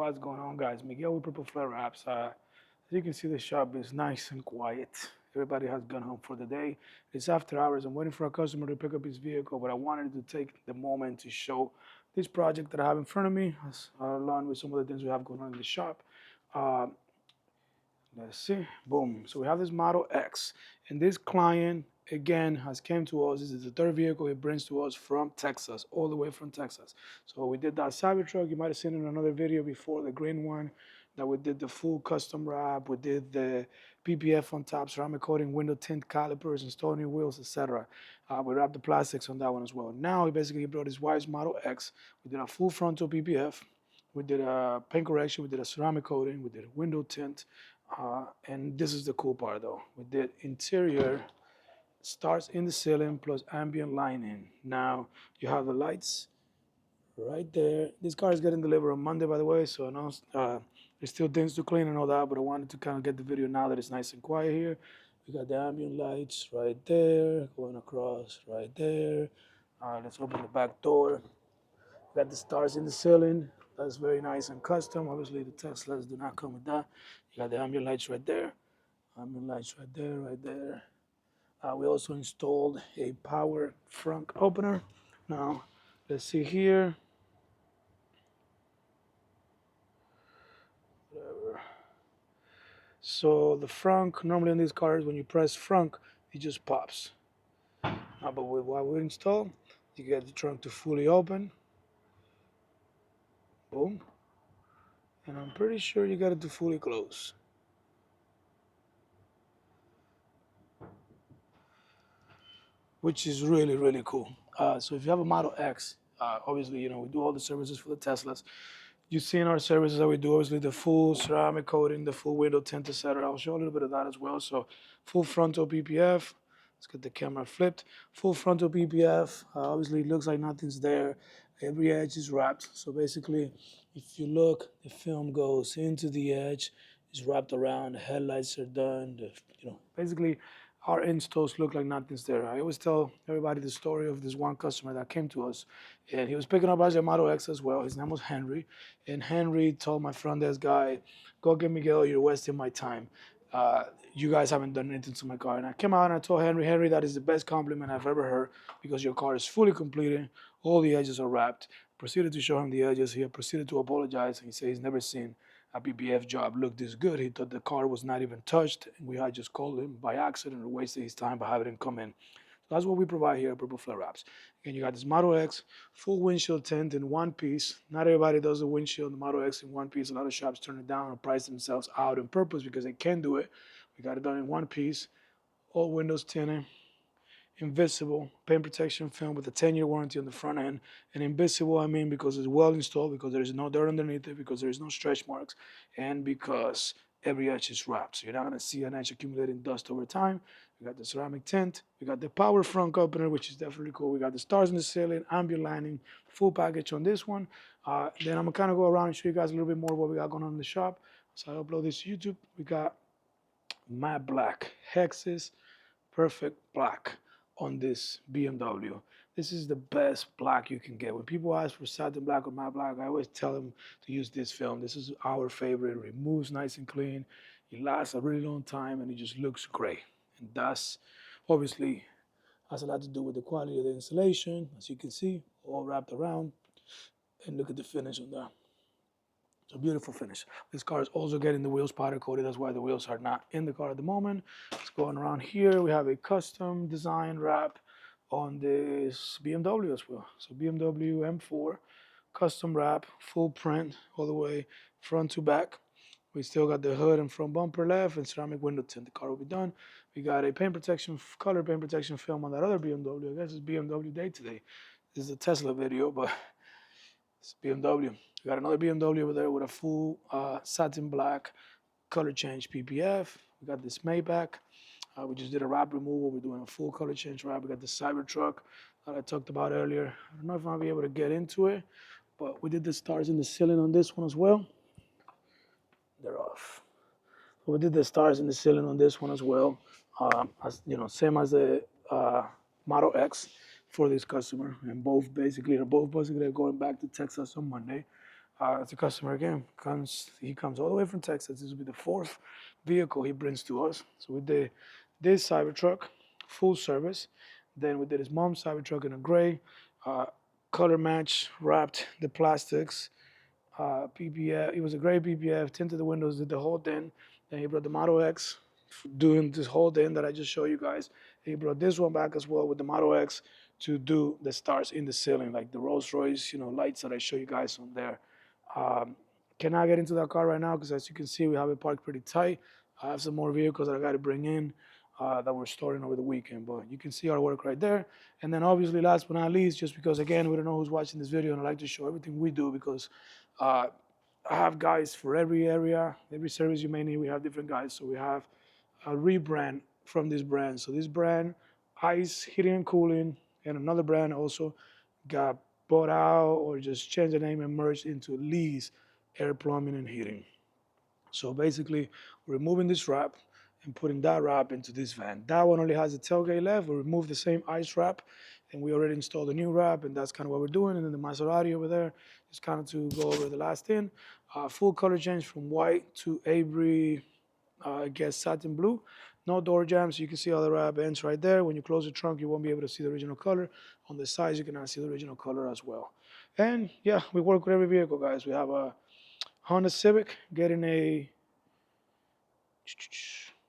What's going on, guys? Miguel with Purple Flare Wraps. As you can see, the shop is nice and quiet. Everybody has gone home for the day. It's after hours. I'm waiting for a customer to pick up his vehicle, but I wanted to take the moment to show this project that I have in front of me, along with some of the things we have going on in the shop. Uh, Let's see. Boom. So we have this Model X, and this client again has came to us. This is the third vehicle he brings to us from Texas, all the way from Texas. So we did that Cybertruck. You might have seen in another video before, the green one, that we did the full custom wrap. We did the PPF on top, ceramic coating, window tint calipers, installed new wheels, etc. We wrapped the plastics on that one as well. Now he basically brought his wife's Model X. We did a full frontal PPF. We did a paint correction. We did a ceramic coating. We did a window tint. And this is the cool part though. We did interior stars in the ceiling plus ambient lighting. Now you have the lights right there. This car is getting delivered on Monday, by the way, so I know there's still things to clean and all that, but I wanted to kind of get the video now that it's nice and quiet here. We got the ambient lights right there, going across right there. Let's open the back door. We got the stars in the ceiling. That's very nice and custom. Obviously, the Teslas do not come with that. You got the ambient lights right there. Ambient lights right there, right there. We also installed a power frunk opener. Now, let's see here. Whatever. So the frunk, normally in these cars, when you press frunk, it just pops. But with what we install, you get the trunk to fully open. Boom. And I'm pretty sure you got it to fully close. Which is really, really cool. So if you have a Model X, obviously, we do all the services for the Teslas. You've seen our services that we do, obviously the full ceramic coating, the full window tint, etc. I'll show a little bit of that as well. So full frontal PPF. Let's get the camera flipped. Full frontal PPF. Obviously, it looks like nothing's there. Every edge is wrapped. So basically, if you look, the film goes into the edge, is wrapped around. The headlights are done. Basically, our installs look like nothing's there. I always tell everybody the story of this one customer that came to us, and he was picking up a Model X as well. His name was Henry, and Henry told my front desk guy, "Go get Miguel. You're wasting my time. You guys haven't done anything to my car." And I came out and I told Henry, that is the best compliment I've ever heard because your car is fully completed. All the edges are wrapped. Proceeded to show him the edges. He proceeded to apologize, and he said he's never seen a PPF job looked this good. He thought the car was not even touched, and we had just called him by accident or wasted his time by having him come in. So that's what we provide here at Purple Flare Wraps. Again, you got this Model X full windshield tint in one piece. Not everybody does the windshield, the Model X in one piece. A lot of shops turn it down or price themselves out on purpose because they can do it. We got it done in one piece, all windows tinted. Invisible paint protection film with a 10-year warranty on the front end. And invisible, I mean, because it's well installed, because there is no dirt underneath it, because there is no stretch marks, and because every edge is wrapped. So you're not going to see an edge accumulating dust over time. We got the ceramic tint. We got the power frunk opener, which is definitely cool. We got the stars in the ceiling, ambient lighting, full package on this one. Then I'm going to kind of go around and show you guys a little bit more what we got going on in the shop. So I upload this to YouTube. We got matte black hexes, perfect black on this BMW. This is the best black you can get. When people ask for satin black or matte black, I always tell them to use this film. This is our favorite. It removes nice and clean. It lasts a really long time, and it just looks great. And that's obviously has a lot to do with the quality of the installation. As you can see, all wrapped around. And look at the finish on that. It's a beautiful finish. This car is also getting the wheels powder coated. That's why the wheels are not in the car at the moment. Let's go on around here. We have a custom design wrap on this BMW as well. So BMW M4, custom wrap, full print all the way front to back. We still got the hood and front bumper left and ceramic window tint. The car will be done. We got a paint protection, color paint protection film on that other BMW. I guess it's BMW day today. This is a Tesla video, but it's BMW. We got another BMW over there with a full satin black color change PPF. We got this Maybach. We just did a wrap removal. We're doing a full color change wrap. We got the Cybertruck that I talked about earlier. I don't know if I'll be able to get into it, but we did the stars in the ceiling on this one as well. They're off. So we did the stars in the ceiling on this one as well. Same as the Model X for this customer, and both basically are going back to Texas on Monday. The customer again he comes all the way from Texas. This will be the fourth vehicle he brings to us. So we did this Cybertruck, full service. Then we did his mom's Cybertruck in a gray, uh, color match, wrapped the plastics, PPF. It was a gray PPF, tinted the windows, did the whole thing. Then he brought the Model X, doing this whole thing that I just showed you guys. He brought this one back as well with the Model X to do the stars in the ceiling, like the Rolls-Royce, lights that I show you guys on there. Um, Cannot get into that car right now because as you can see, we have it parked pretty tight. I have some more vehicles that I got to bring in that we're storing over the weekend, but you can see our work right there. And then obviously, last but not least, just because again, we don't know who's watching this video and I like to show everything we do because I have guys for every area, every service you may need, we have different guys. So we have a rebrand from this brand. So this brand, Ice Heating and Cooling, and another brand also got bought out or just changed the name and merged into Lee's Air Plumbing and Heating. So basically, we're removing this wrap and putting that wrap into this van. That one only has the tailgate left. We removed the same ice wrap, and we already installed a new wrap, and that's kind of what we're doing. And then the Maserati over there is kind of to go over the last thing. Full color change from white to Avery, I guess satin blue. No door jams. You can see all the wrap ends right there. When you close the trunk, you won't be able to see the original color. On the sides, you cannot see the original color as well. And yeah, we work with every vehicle, guys. We have a Honda Civic getting a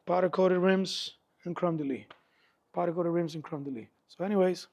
powder coated rims and creme de lis. Powder coated rims and creme de lis. So, anyways,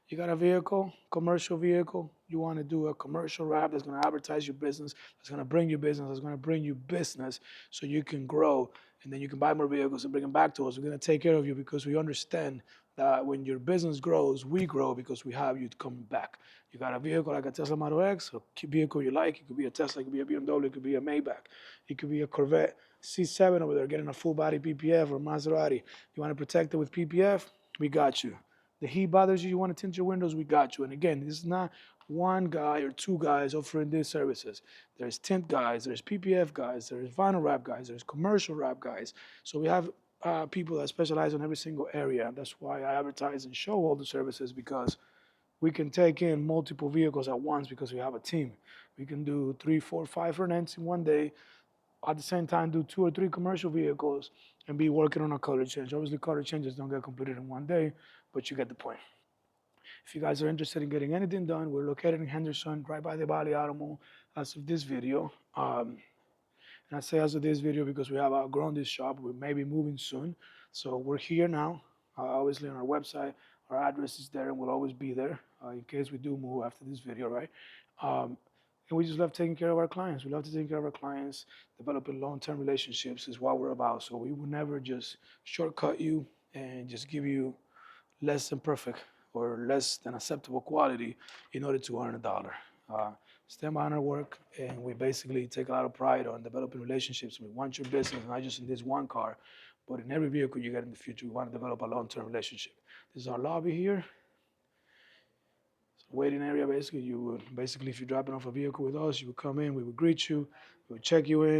you got a vehicle, commercial vehicle. You want to do a commercial wrap that's going to advertise your business, that's going to bring you business, that's going to bring you business so you can grow and then you can buy more vehicles and bring them back to us. We're going to take care of you because we understand that when your business grows, we grow because we have you coming back. You got a vehicle like a Tesla Model X, a vehicle you like. It could be a Tesla, it could be a BMW, it could be a Maybach, it could be a Corvette C7 over there getting a full body PPF or Maserati. You want to protect it with PPF? We got you. The heat bothers you, you want to tint your windows, we got you. And again, this is not one guy or two guys offering these services. There's tint guys, there's PPF guys, there's vinyl wrap guys, there's commercial wrap guys. So we have people that specialize in every single area. That's why I advertise and show all the services because we can take in multiple vehicles at once because we have a team. We can do 3, 4, 5 rents in one day. At the same time, do 2 or 3 commercial vehicles and be working on a color change. Obviously, color changes don't get completed in one day, but you get the point. If you guys are interested in getting anything done, we're located in Henderson, right by the Bali Automall as of this video. And I say as of this video because we have outgrown this shop. We may be moving soon. So we're here now. Obviously on our website, our address is there and will always be there in case we do move after this video, right? And we just love taking care of our clients. We love to take care of our clients. Developing long-term relationships is what we're about. So we would never just shortcut you and just give you less than perfect or less than acceptable quality in order to earn a dollar. Stand behind our work, and we basically take a lot of pride on developing relationships. We want your business, not just in this one car, but in every vehicle you get in the future. We want to develop a long-term relationship. This is our lobby here. Waiting area, basically. If you're dropping off a vehicle with us, you would come in, we would greet you, we would check you in.